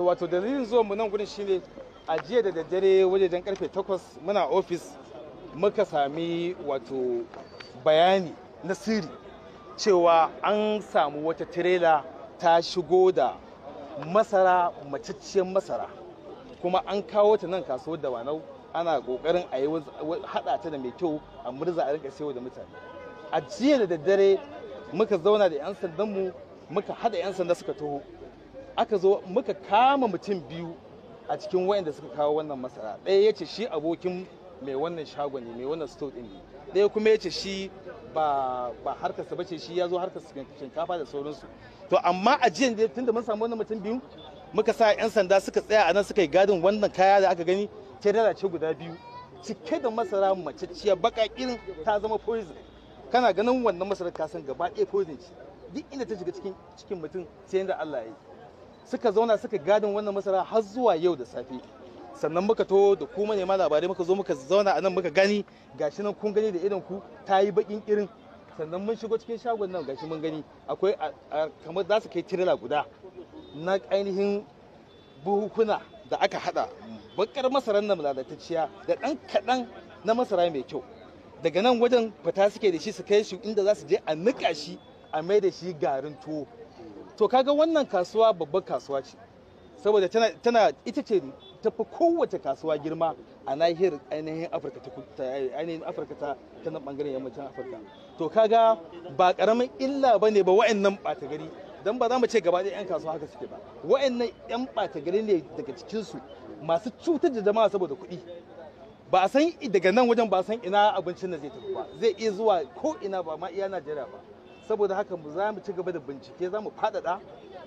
Wato dalilin zuwan mu nan gudun shine a jiya da daddare wajejen karfe 8 muna ofis muka sami wato bayani na sirri cewa an samu wata tirela ta shigo da masara, macacciyar masara, kuma an kawo ta nan kasuwar Dawanau ana kokarin a yi hada ta da mai kyau a murza a rinka sayo da mutane. A jiya da daddare muka zauna da 'yan sandanmu muka hada 'yan sanda suka taho, aka zo muka kama mutum biyu a cikin wayanda suka kawo wannan masara. Ɗaya ya ce shi abokin mai wannan shagon ne, mai wannan store ɗin ne. Ɗaya kuma ya ce shi ba harkarsa bace, shi ya zo harkar shinkafa da sauransu. To amma a jiya da tunda mun samu wannan mutum biyu muka sa 'yan sanda suka tsaya a nan suka yi gadin wannan kaya da aka gani, tirela ce guda biyu cike da masara macacciya baka irin ta zama poison. Kana ganin wannan masarar ka san gaba ɗaya poison ce, duk inda ta shiga cikin mutum sai yanda Allah ya yi. Suka zauna suka gadin wannan masara har zuwa yau da safe. Sannan muka to da ku manema labarai muka zo muka zauna a nan muka gani, gashi nan kun gani da irin ku ta yi bakin irin. Sannan mun shigo cikin shagon nan gashi mun gani akwai kamar za su kai tirela guda na ainihin buhukuna da aka hada bakar masarar nan lalatacciya da ɗan kaɗan na masara mai kyau. Daga nan wajen fita suke da shi su kai shi inda za su je a niƙa shi a mai da shi garin tuwo. To kaga wannan kasuwa babbar kasuwa ce, saboda tana ita ce tafi kowace kasuwa girma a nahiyar ainihin Afirka ta nan bangaren yammacin Afirka. To kaga ba karamin illa bane ba wa'annan ɓata gari, dan ba za mu ce gaba ɗaya 'yan kasuwa haka suke ba. Wa'annan 'yan ɓata gari ne daga cikinsu masu cutar da jama'a saboda kuɗi. Ba a san daga nan wajen ba a san ina abincin da zai tafi ba, zai iya zuwa ko ina ba ma iya Najeriya ba. Saboda haka mu za mu ci gaba da bincike, za mu faɗaɗa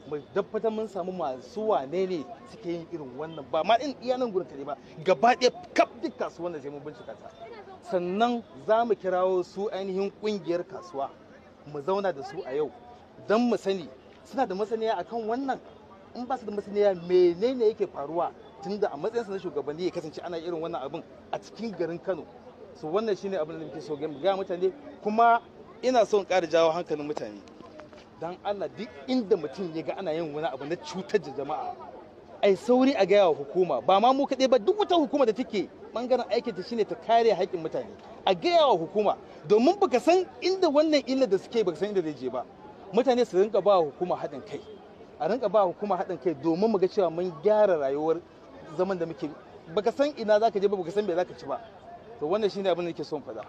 mu tabbatar mun samu masu wane ne suke yin irin wannan, ba ma in iya nan gurin kare ba, gaba ɗaya kaf duk kasuwan da sai mun bincika ta. Sannan za mu kirawo su ainihin ƙungiyar kasuwa mu zauna da su a yau don mu sani suna da masaniya akan wannan. In ba su da masaniya menene yake faruwa, tunda a matsayinsa na shugabanni ya kasance ana irin wannan abin a cikin garin Kano. So wannan shine abin da muke so ga mutane. Kuma ina son ƙara jawo hankalin mutane don Allah, duk inda mutum ya ga ana yin wani abu na cutar da jama'a ai sauri a gaya wa hukuma. Ba ma mu kaɗai ba, duk wata hukuma da take bangaren aikinta shine ta kare haƙƙin mutane, a gaya wa hukuma, domin baka san inda wannan illar da suke baka san inda zai je ba. Mutane su rinka ba wa hukuma haɗin kai, a rinka ba hukuma haɗin kai domin mu ga cewa mun gyara rayuwar zaman da muke. Baka san ina zaka je ba, baka san me zaka ci ba. To wannan shine abin da nake son faɗa.